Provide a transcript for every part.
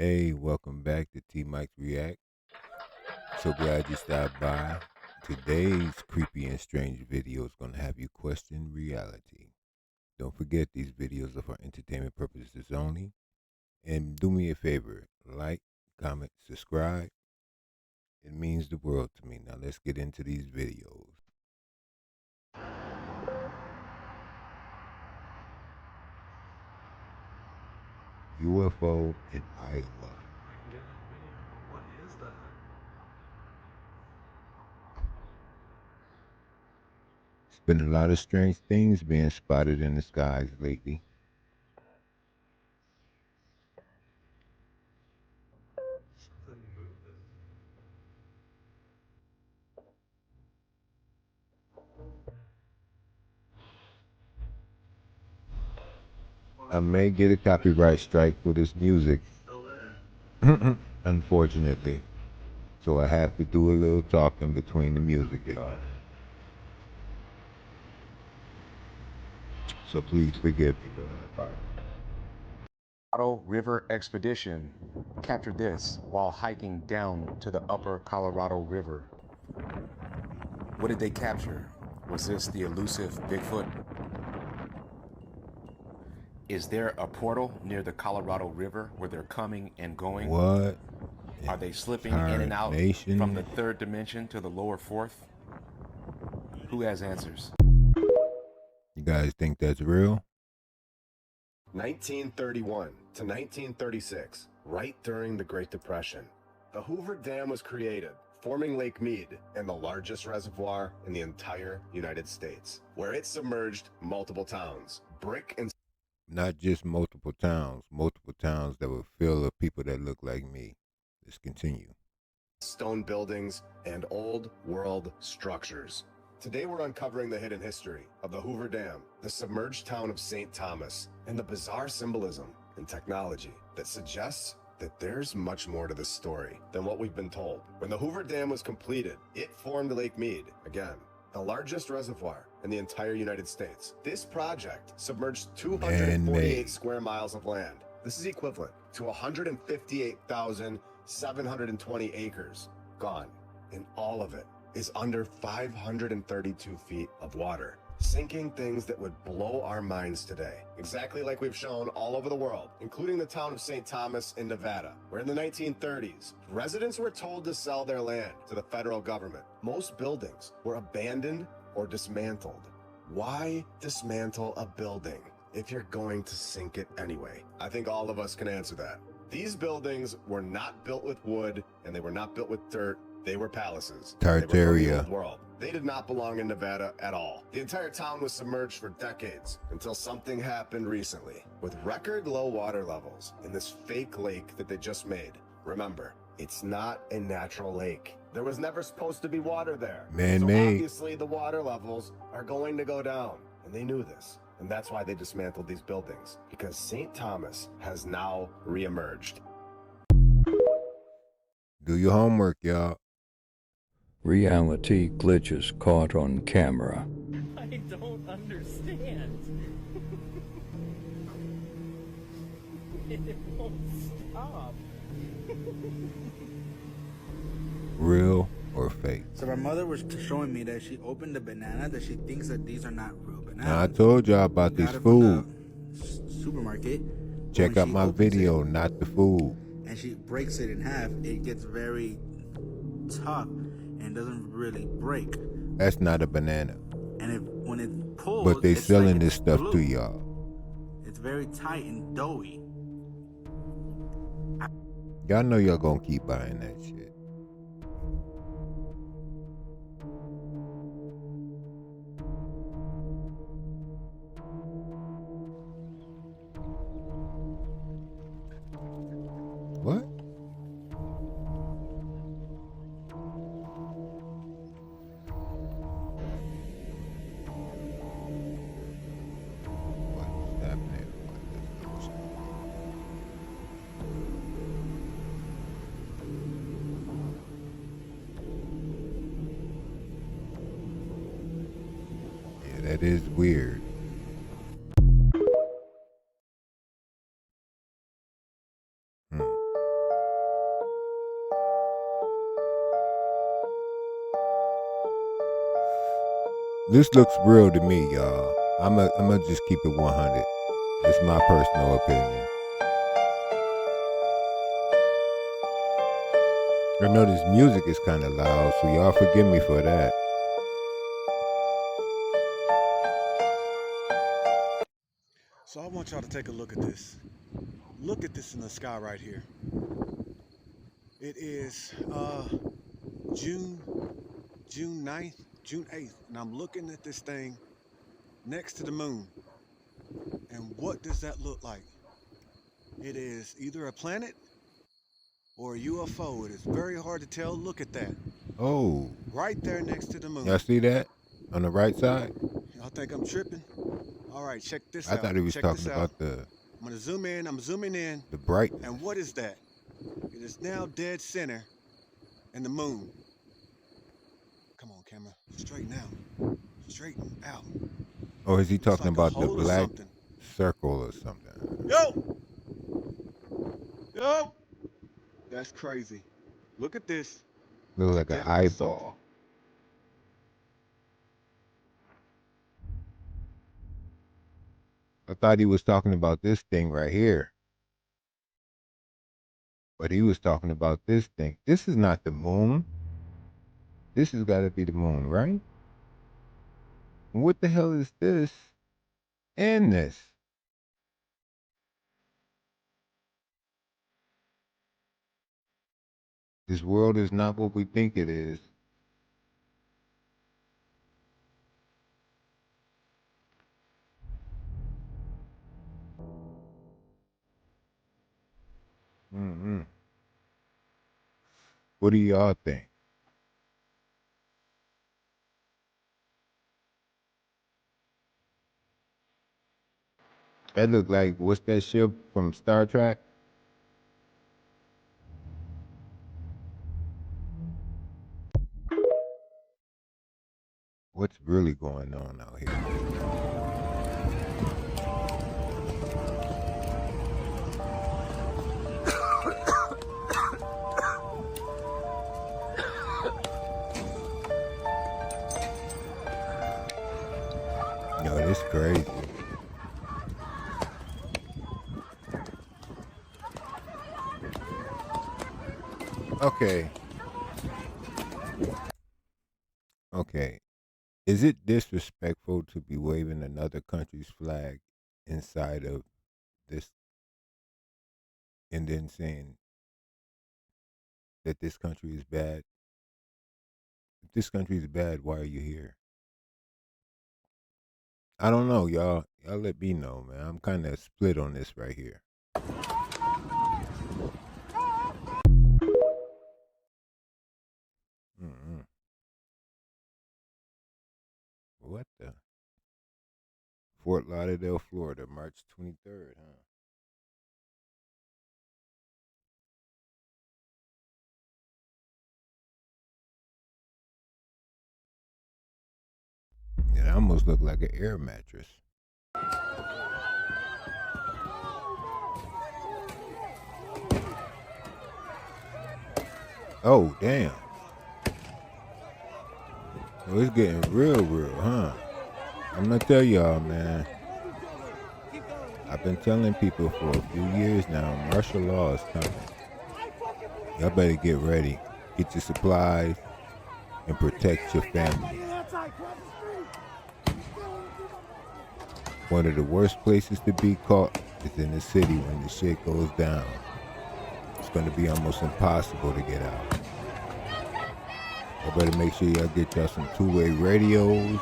Hey, welcome back to T Mike React. So glad you stopped by. Today's creepy and strange video is going to have you question reality. Don't forget these videos are for entertainment purposes only. And do me a favor, like, comment, subscribe. It means the world to me. Now let's get into these videos. UFO in Iowa. What is that? There's been a lot of strange things being spotted in the skies lately. Something moving. I may get a copyright strike for this music, Still there. unfortunately. So I have to do a little talking between the music, y'all. So please forgive me. Colorado River Expedition captured this while hiking down to the upper Colorado River. What did they capture? Was this the elusive Bigfoot? Is there a portal near the Colorado River where they're coming and going? What? Are they slipping in and out from the third dimension to the lower fourth? Who has answers? You guys think that's real? 1931 to 1936, right during the Great Depression, the Hoover Dam was created, forming Lake Mead and the largest reservoir in the entire United States, where it submerged multiple towns, brick and Not just multiple towns that were filled with people that look like me. Let's continue. stone buildings, and old world structures. Today we're uncovering the hidden history of the Hoover Dam, the submerged town of St. Thomas, and the bizarre symbolism and technology that suggests that there's much more to this story than what we've been told. When the Hoover Dam was completed, it formed Lake Mead, again, the largest reservoir in the entire United States. This project submerged 248 square miles of land. This is equivalent to 158,720 acres gone, and all of it is under 532 feet of water, sinking things that would blow our minds today. Exactly like we've shown all over the world, including the town of St. Thomas in Nevada, where in the 1930s, residents were told to sell their land to the federal government. Most buildings were abandoned or dismantled. Why dismantle a building if you're going to sink it anyway? I think all of us can answer that. These buildings were not built with wood, and they were not built with dirt. They were palaces. They were from the Tartaria. old world. They did not belong in Nevada at all. The entire town was submerged for decades until something happened recently with record low water levels in this fake lake that they just made. Remember, it's not a natural lake. There was never supposed to be water there. Man-made. So obviously the water levels are going to go down, and they knew this. And that's why they dismantled these buildings, because St. Thomas has now reemerged. Do your homework, y'all. Reality glitches caught on camera. I don't understand. It won't stop. Real or fake? So my mother was showing me that she opened a banana that she thinks that these are not real bananas. Now I told y'all about Got this it from food. the supermarket. Check When out she my opens video, it not the food. and she breaks it in half, it gets very tough and doesn't really break. That's not a banana. And when it pulls, But they it's selling like this it's stuff glue. to y'all. It's very tight and doughy. Y'all know y'all gonna keep buying that shit. What? What's happening? Yeah, that is weird. Hmm. This looks real to me, y'all. I'm gonna just keep it 100. It's my personal opinion. I know this music is kind of loud, so y'all forgive me for that. So I want y'all to take a look at this. Look at this in the sky right here. It is June 9th, June 8th, and I'm looking at this thing next to the moon. And what does that look like? It is either a planet or a UFO. It is very hard to tell. Look at that. Oh. Right there next to the moon. Y'all see that? On the right side? Y'all think I'm tripping? All right, check this out. I thought he was talking about I'm gonna zoom in, I'm zooming in. The brightness. And what is that? It is now dead center in the moon. Come on, camera. Straighten out. Straighten out. Or is he talking about the black something. circle or something? Yo! Yo! That's crazy. Look at this. Looks like an eyeball. I thought he was talking about this thing right here. But he was talking about this thing. This is not the moon. This has got to be the moon, right? What the hell is this and this? This world is not what we think it is. What do y'all think? That look like, what's that ship from Star Trek? What's really going on out here? Yo, this crazy. Okay. Okay. Is it disrespectful to be waving another country's flag inside of this and then saying that this country is bad? If this country is bad, why are you here? I don't know, y'all. Y'all let me know, man. I'm kind of split on this right here. What the? Fort Lauderdale, Florida, March 23rd, huh? It almost looked like an air mattress. Oh, damn. Oh, it's getting real, huh? I'm gonna tell y'all, man. I've been telling people for a few years now, martial law is coming. Y'all better get ready. Get your supplies and protect your family. One of the worst places to be caught is in the city when the shit goes down. It's gonna be almost impossible to get out. Y'all better make sure y'all get y'all some two-way radios.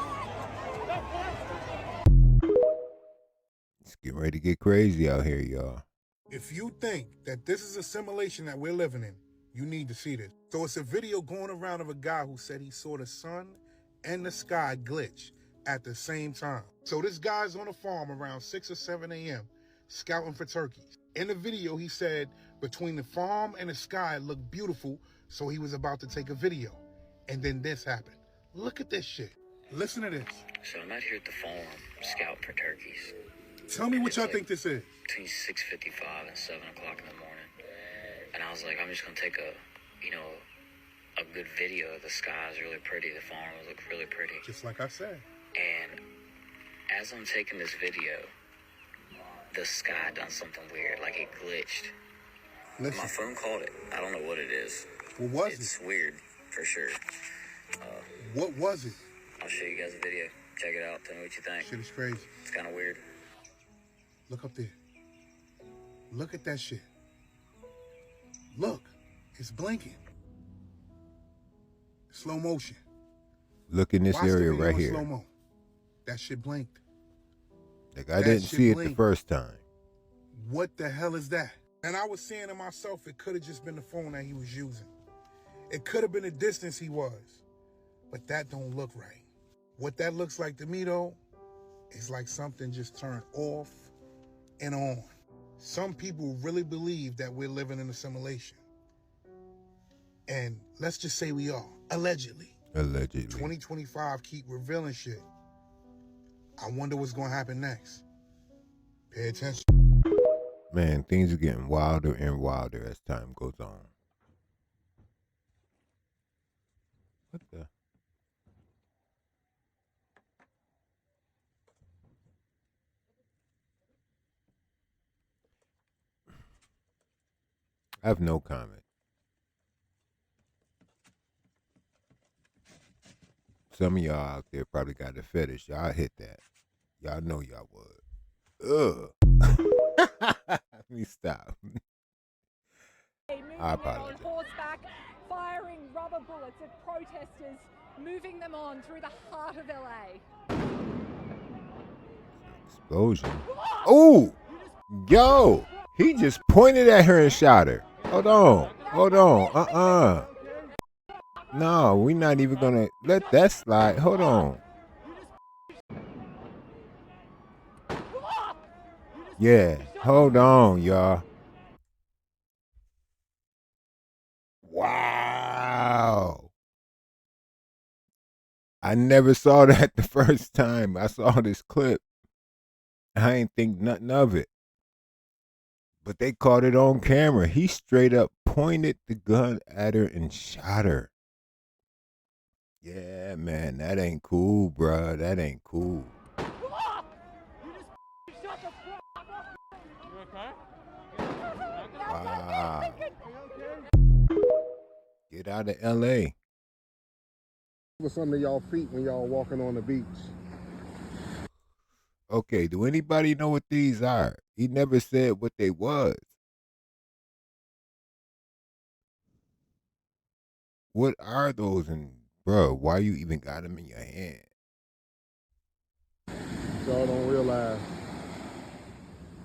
It's getting ready to get crazy out here, y'all. If you think that this is a simulation that we're living in, you need to see this. So it's a video going around of a guy who said he saw the sun and the sky glitch at the same time. So this guy's on a farm around 6 or 7 a.m. scouting for turkeys. In the video, he said between the farm and the sky it looked beautiful, so he was about to take a video. And then this happened. Look at this shit. Listen to this. So I'm out here at the farm scouting for turkeys. Tell me what y'all think this is. Between 6:55 and 7 o'clock in the morning. And I was like, I'm just going to take a good video. The sky is really pretty. The farm looks really pretty. Just like I said. And as I'm taking this video, the sky done something weird, like it glitched. Listen. My phone caught it. I don't know what it is. What was It's it? weird, for sure. What was it? I'll show you guys a video. Check it out. Tell me what you think. Shit is crazy. It's kind of weird. Look up there. Look at that shit. Look, it's blinking. Slow motion. Look in this Watch the area video right in here. slow-mo. That shit blinked. Like I That didn't shit see it the blinked. first time. What the hell is that? And I was saying to myself, it could have just been the phone that he was using. It could have been the distance he was. But that don't look right. What that looks like to me, though, is like something just turned off and on. Some people really believe that we're living in a simulation. And let's just say we are, allegedly. Allegedly. 2025 keep revealing shit. I wonder what's going to happen next. Pay attention. Man, things are getting wilder and wilder as time goes on. What the? I have no comment. Some of y'all out there probably got a fetish. Y'all hit that. Y'all know y'all would. Ugh. Let me stop. I apologize. On horseback, firing rubber bullets at protesters, moving them on through the heart of LA. Explosion. Oh, yo, he just pointed at her and shot her. Hold on. Hold on. No, we're not even gonna let that slide. Hold on. Yeah, hold on, y'all. Wow. I never saw that the first time I saw this clip. I ain't think nothing of it. But they caught it on camera. He straight up pointed the gun at her and shot her. Yeah, man, that ain't cool, bruh. That ain't cool. Wow. Get out of LA. What's under y'all feet when y'all walking on the beach? Okay, do anybody know what these are? He never said what they was. What are those? And bro, why you even got them in your hand? Y'all don't realize.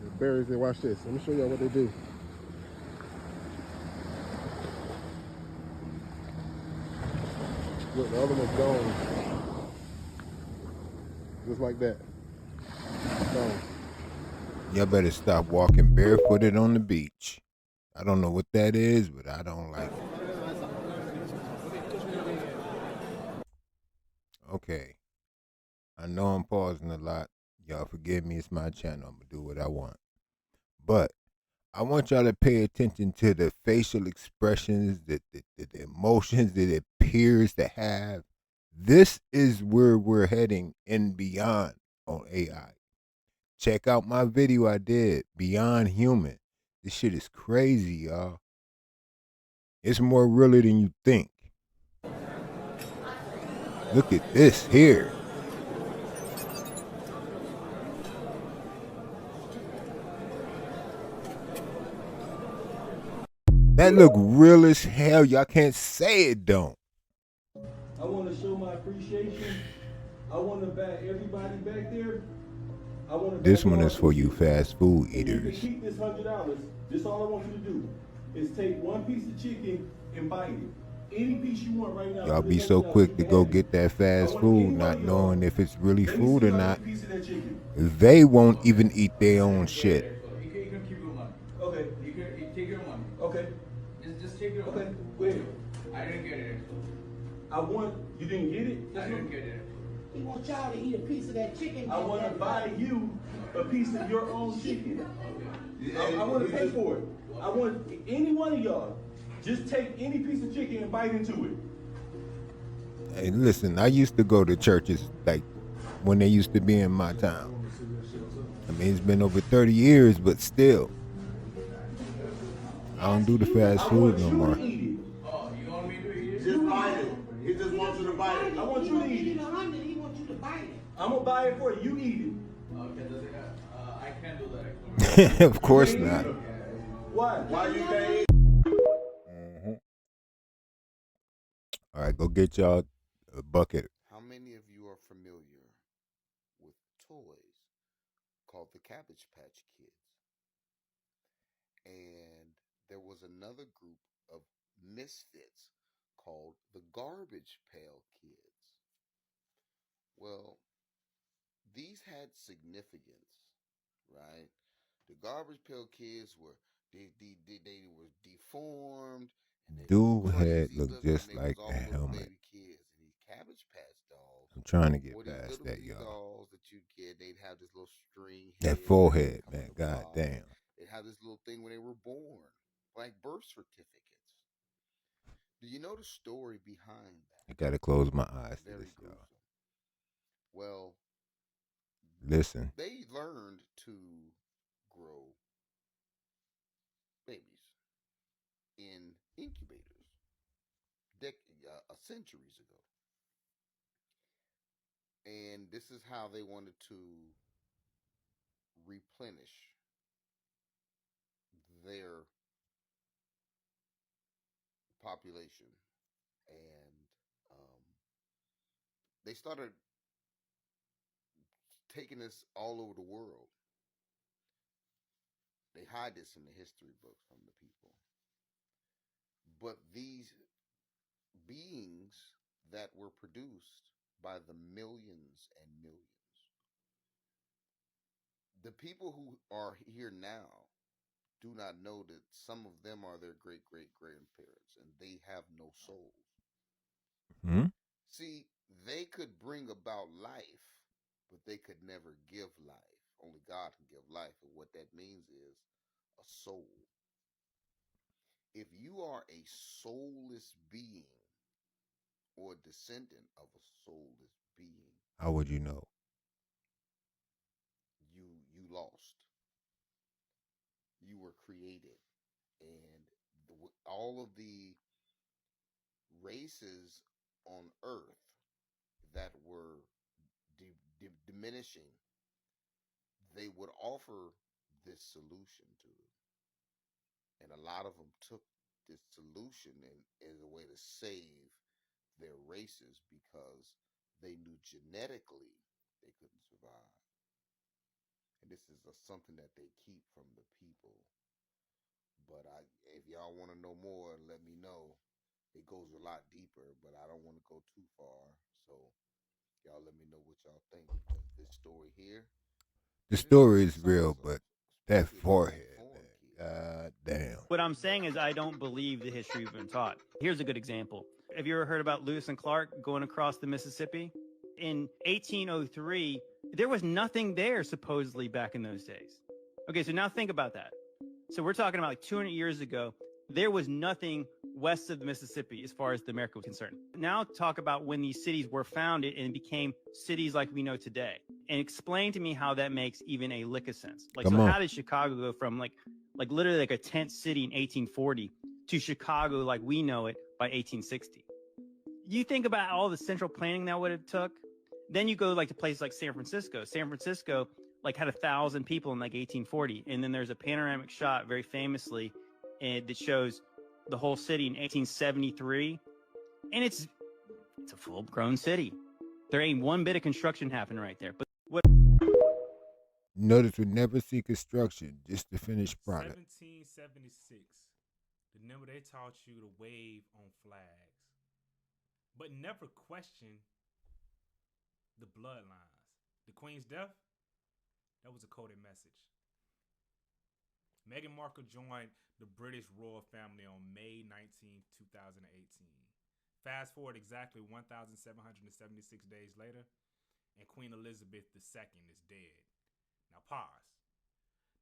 The berries, they watch this. Let me show y'all what they do. Look, the other one's gone. Just like that. Gone. Y'all better stop walking barefooted on the beach. I don't know what that is, but I don't like it. Okay. I know I'm pausing a lot. Y'all forgive me, it's my channel. I'm going to do what I want. But I want y'all to pay attention to the facial expressions, the emotions that it appears to have. This is where we're heading and beyond on AI. Check out my video I did, Beyond Human. This shit is crazy, y'all. It's more realer than you think. Look at this here. That look real as hell. Y'all can't say it don't. I want to show my appreciation. I want to back everybody back there. This one is for you fast food eaters. You can keep this $100. This all I want you to do is take one piece of chicken and bite it. Any piece you want right now. Y'all be so quick to go get that fast food, not knowing if it's really food or not. They won't even eat their own shit. You can keep your money. Okay. You can take your money. Okay. Just take your money. Okay. Wait. I didn't get it. You didn't get it? I didn't get it. He wants y'all to eat a piece of that chicken. I want to buy you a piece of your own chicken. I want to pay for it. I want any one of y'all, just take any piece of chicken and bite into it. Hey, listen, I used to go to churches like when they used to be in my town. I mean, it's been over 30 years, but still. I don't do the fast food no more. Oh, you want me to eat it? Just bite it. He just wants you to bite it. I want you to eat it. He wants you to bite it. I'm gonna buy it for you. You eat it. Okay, I can't do that. Of course not. Why? Why you can't eat? All right, go get y'all a bucket. How many of you are familiar with toys called the Cabbage Patch Kids? And there was another group of misfits called the Garbage Pail Kids. Well, these had significance, right? The Garbage Pail Kids were they were deformed. Dude head looked just like a helmet. Cabbage Patch dolls. I'm trying to get past that, y'all. Dolls that you get, they'd have this little string. That forehead, man. God damn. They'd have this little thing when they were born, like birth certificates. Do you know the story behind that? I gotta close my eyes to this, y'all. Well, listen. They learned to grow babies in incubators centuries ago. And this is how they wanted to replenish their population. And they started taking this all over the world. They hide this in the history books from the people. But these beings that were produced by the millions and millions, the people who are here now do not know that some of them are their great-great-grandparents and they have no souls. See, they could bring about life, but they could never give life. Only God can give life, and what that means is a soul. If you are a soulless being or a descendant of a soulless being, how would you know? You lost. You were created, and all of the races on Earth that were diminishing, they would offer this solution to it. And a lot of them took this solution as a way to save their races because they knew genetically they couldn't survive. And this is something that they keep from the people. But if y'all want to know more, let me know. It goes a lot deeper, but I don't want to go too far. So y'all let me know what y'all think. Because this story here, the story is real, but that forehead, man, god damn. What I'm saying is I don't believe the history we've been taught. Here's a good example. Have you ever heard about Lewis and Clark going across the Mississippi? In 1803, there was nothing there supposedly back in those days. Okay, so now think about that. So we're talking about like 200 years ago. There was nothing west of the Mississippi as far as the America was concerned. Now talk about when these cities were founded and became cities like we know today. And explain to me how that makes even a lick of sense. Like, so how did Chicago go from like literally like a tent city in 1840 to Chicago like we know it by 1860? You think about all the central planning that would have took. Then you go like to places like San Francisco. San Francisco like had 1,000 people in like 1840. And then there's a panoramic shot very famously that shows the whole city in 1873. And it's a full-grown city. There ain't one bit of construction happening right there. But what? Notice we never see construction, just the finished product. 1776. Remember, they taught you to wave on flags, but never question the bloodlines. The Queen's death, that was a coded message. Meghan Markle joined the British royal family on May 19, 2018. Fast forward exactly 1,776 days later, and Queen Elizabeth II is dead. Now pause.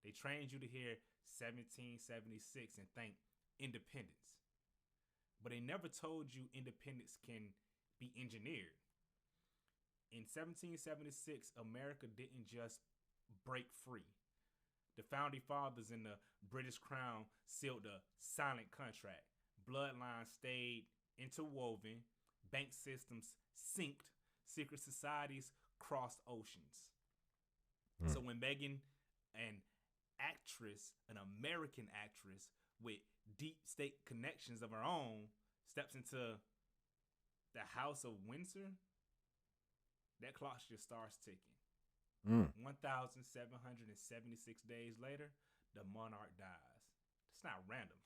They trained you to hear 1776 and think independence. But they never told you independence can be engineered. In 1776, America didn't just break free. The founding fathers and the British Crown sealed a silent contract. Bloodlines stayed interwoven, bank systems synced, secret societies crossed oceans. So when Megan, an actress, an American actress with deep state connections of her own, steps into the House of Windsor, that clock just starts ticking. 1,776 days later, the monarch dies. It's not random.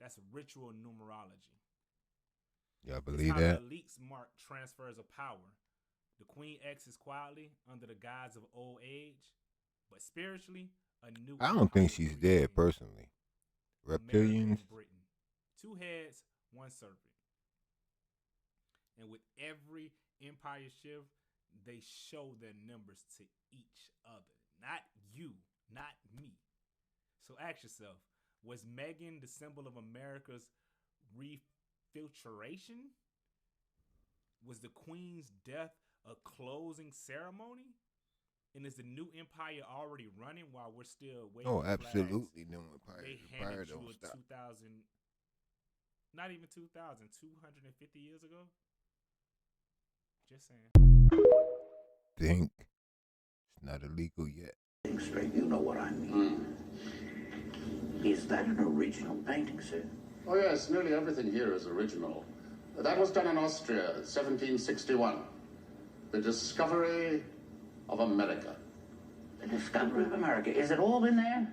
That's ritual numerology. Y'all believe it's how that? The elites mark transfers of power. The queen exits quietly under the guise of old age, but spiritually, a new. I don't think she's dead personally. Reptilians. Britain. 2 heads, 1 serpent. And with every empire shift, they show their numbers to each other. Not you, not me. So ask yourself, was Meghan the symbol of America's refiltration? Was the Queen's death a closing ceremony? And is the new empire already running while we're still waiting? Oh, absolutely. New empire. They The empire handed you don't a stop. 2,000, not even 2,000, 250 years ago? Just saying. Think it's not illegal yet. Straight, you know what I mean. Is that an original painting, sir? Oh, yes, nearly everything here is original. That was done in Austria, 1761. The discovery of America. The discovery of America. Is it all in there?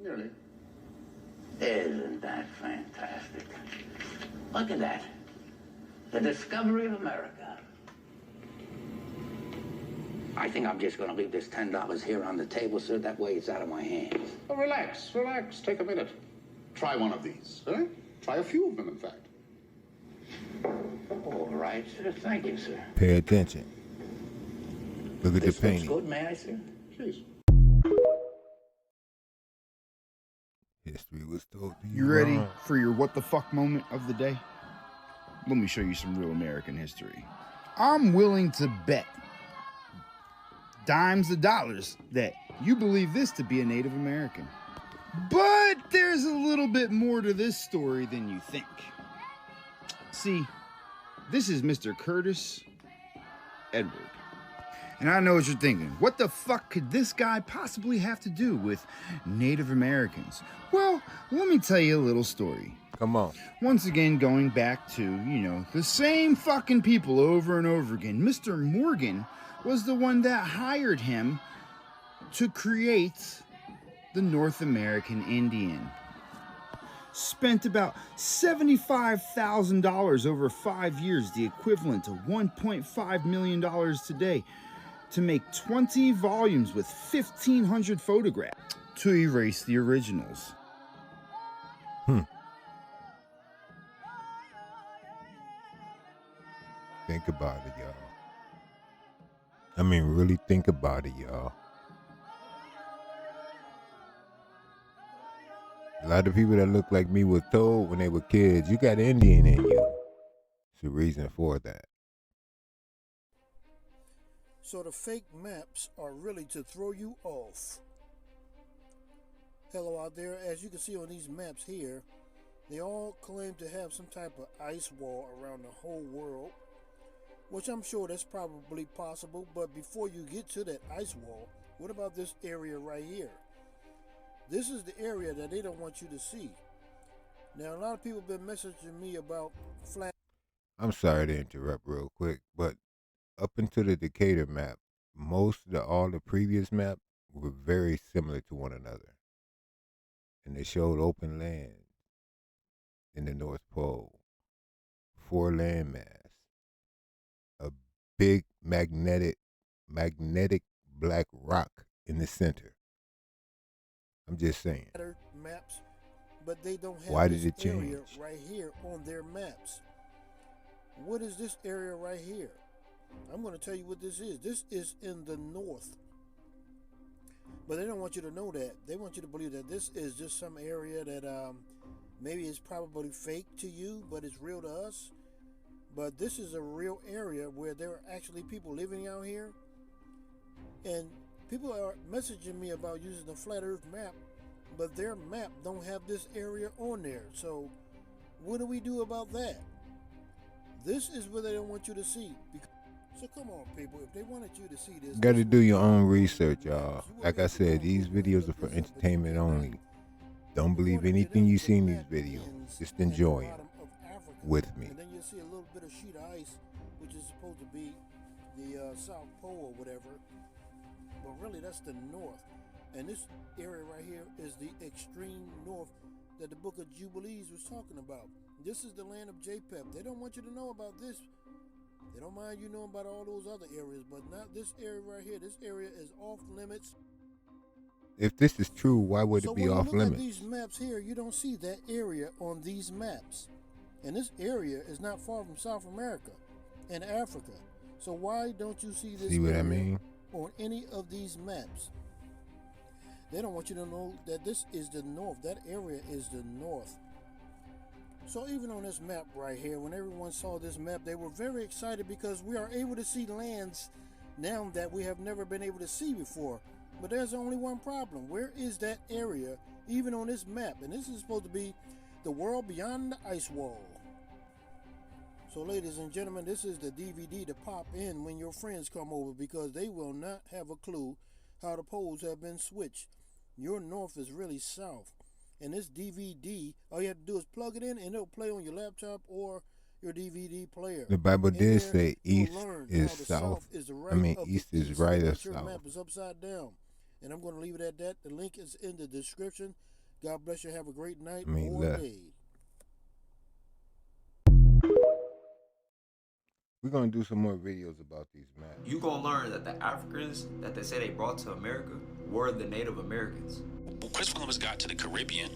Nearly. Isn't that fantastic? Look at that. The discovery of America. I think I'm just going to leave this $10 here on the table, sir. That way it's out of my hands. Oh, relax, relax. Take a minute. Try one of these. Huh? Try a few of them, in fact. All right, sir. Thank you, sir. Pay attention. Look at This the painting. looks good, may I, sir? Please. History was told to you. You ready wrong. for your what the fuck moment of the day? Let me show you some real American history. I'm willing to bet dimes of dollars that you believe this to be a Native American. But there's a little bit more to this story than you think. See, this is Mr. Curtis Edward. And I know what you're thinking. What the fuck could this guy possibly have to do with Native Americans? Well, let me tell you a little story. Come on. Once again, going back to, the same fucking people over and over again. Mr. Morgan was the one that hired him to create the North American Indian. Spent about $75,000 over 5 years, the equivalent to $1.5 million today, to make 20 volumes with 1,500 photographs to erase the originals. Think about it, y'all. I mean, really think about it, y'all. A lot of people that look like me were told when they were kids, you got Indian in you. It's a reason for that. So the fake maps are really to throw you off. Hello out there, as you can see on these maps here, they all claim to have some type of ice wall around the whole world, which I'm sure that's probably possible, but before you get to that ice wall, what about this area right here? This is the area that they don't want you to see. Now, a lot of people have been messaging me about flat. I'm sorry to interrupt real quick, but up until the Decatur map, all the previous maps were very similar to one another. And they showed open land in the North Pole, 4 landmass, a big magnetic black rock in the center. I'm just saying. Maps, but they don't have Why did this it change? area right here on their maps. What is this area right here? I'm going to tell you what this is. This is in the north. But they don't want you to know that. They want you to believe that this is just some area that maybe is probably fake to you, but it's real to us. but this is a real area where there are actually people living out here. And people are messaging me about using the Flat Earth map, but their map don't have this area on there. So what do we do about that? This is what they don't want you to see. So come on, people, if they wanted you to see this, Got to do your own research, y'all. Like I said, these videos are for entertainment only. Don't believe anything you see in these videos. Just enjoy them with me. And then you'll see a little bit of sheet of ice, which is supposed to be the South Pole or whatever. But really, that's the north. And this area right here is the extreme north that the Book of Jubilees was talking about. This is the land of Japheth. They don't want you to know about this. They don't mind you knowing about all those other areas, but not this area right here. This area is off limits. If this is true, why would it be off So when you look limits? at these maps here, you don't see that area on these maps. And this area is not far from South America and Africa. So why don't you see this See what I area mean? on any of these maps? They don't want you to know that this is the north. That area is the north. So even on this map right here, when everyone saw this map, they were very excited because we are able to see lands now that we have never been able to see before. But there's only one problem. Where is that area, even on this map? And this is supposed to be the world beyond the ice wall. So ladies and gentlemen, this is the DVD to pop in when your friends come over, because they will not have a clue how the poles have been switched. Your north is really south. And this DVD, all you have to do is plug it in and it'll play on your laptop or your DVD player. The Bible did there, say you'll east learn is how the south. is the I mean, of the east is east, right or but your south. map is upside down. And I'm going to leave it at that. The link is in the description. God bless you. Have a great night or left. day. We're going to do some more videos about these maps. You're going to learn that the Africans that they say they brought to America were the Native Americans. When Christopher Columbus got to the Caribbean,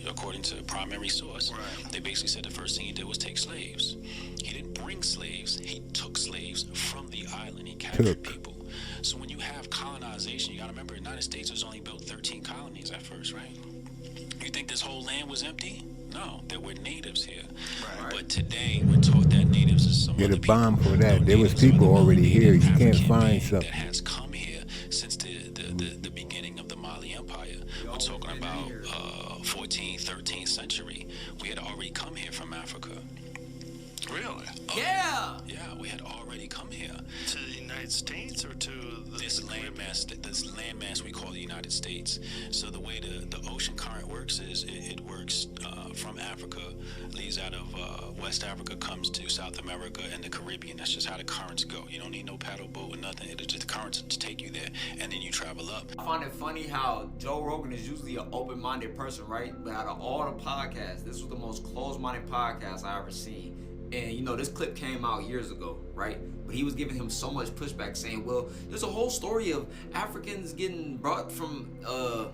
according to primary source, they basically said the first thing he did was take slaves. He didn't bring slaves, he took slaves from the island. He captured people. So when you have colonization, you got to remember the United States was only built 13 colonies at first, right? You think this whole land was empty? No, there were natives here. But today, we're taught that natives is some Get other a people. bomb for that. There was people already here. You can't find something. That has come here since the beginning of the Mali Empire. We're talking about 14th, 13th century. We had already come here from Africa. Really? Yeah! Yeah, we had already come here. To the United States or to this landmass we call the United States. So the way the ocean current works is it works from Africa, leaves out of West Africa, comes to South America and the Caribbean. That's just how the currents go. You don't need no paddle boat or nothing. It's just the currents to take you there, and then you travel up. I find it funny how Joe Rogan is usually an open-minded person, right? But out of all the podcasts, this was the most closed-minded podcast I ever seen. And you know, this clip came out years ago, right? But he was giving him so much pushback, saying, "Well, there's a whole story of Africans getting brought from the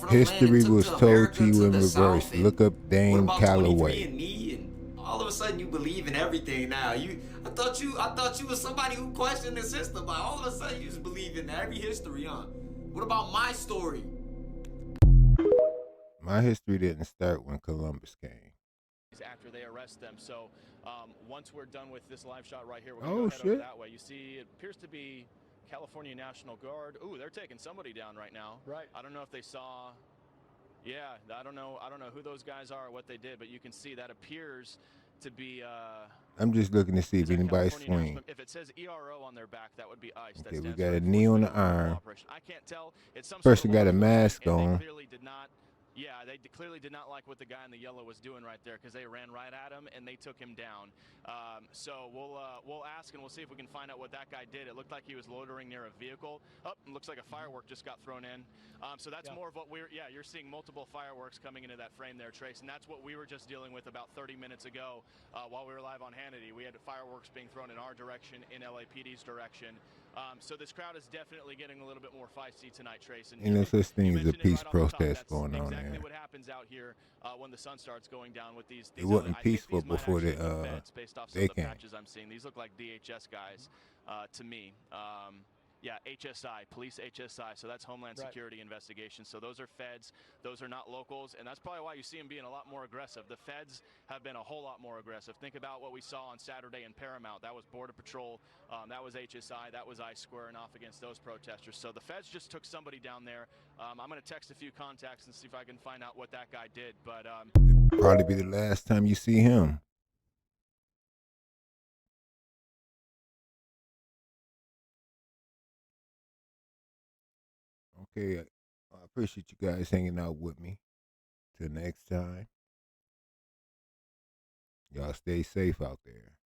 History land was to told America, to you to in the reverse. South, and Look up what Dane about Calloway. 23andMe? And all of a sudden, you believe in everything now. I thought you was somebody who questioned the system, but all of a sudden, you just believe in every history, huh? What about my story? My history didn't start when Columbus came. After they arrest them. So once we're done with this live shot right here, we're Oh, going to head over shit. that way. You see, it appears to be California National Guard. Ooh, they're taking somebody down right now. Right. I don't know if they saw. Yeah, I don't know who those guys are or what they did, but you can see that appears to be. I'm just looking to see if anybody's California swing. National- If it says ERO on their back, that would be ICE. That Okay, we stands got for a knee on the arm. Operation. I can't tell. It's some Person sort got of a law mask enforcement, and on. They clearly did not. Yeah, they clearly did not like what the guy in the yellow was doing right there, because they ran right at him and they took him down. So we'll ask and we'll see if we can find out what that guy did. It looked like he was loitering near a vehicle. Oh, it looks like a firework just got thrown in. So that's more of what you're seeing multiple fireworks coming into that frame there, Trace, and that's what we were just dealing with about 30 minutes ago while we were live on Hannity. We had fireworks being thrown in our direction, in LAPD's direction. So this crowd is definitely getting a little bit more feisty tonight, Trace. And Ain't no such thing as a mentioned it peace right off the top. protest That's going on exactly there. what happens out here when the sun starts going down with these. It wasn't I think peaceful these might before actually they be feds based off some they of the came. patches I'm seeing. These look like DHS guys to me. Yeah, HSI, police HSI. So that's Homeland Right. Security Investigation. So those are feds. Those are not locals. And that's probably why you see them being a lot more aggressive. The feds have been a whole lot more aggressive. Think about what we saw on Saturday in Paramount. That was Border Patrol. That was HSI. That was ICE squaring off against those protesters. So the feds just took somebody down there. I'm going to text a few contacts and see if I can find out what that guy did. But Probably be the last time you see him. Okay, I appreciate you guys hanging out with me. Till next time, y'all stay safe out there.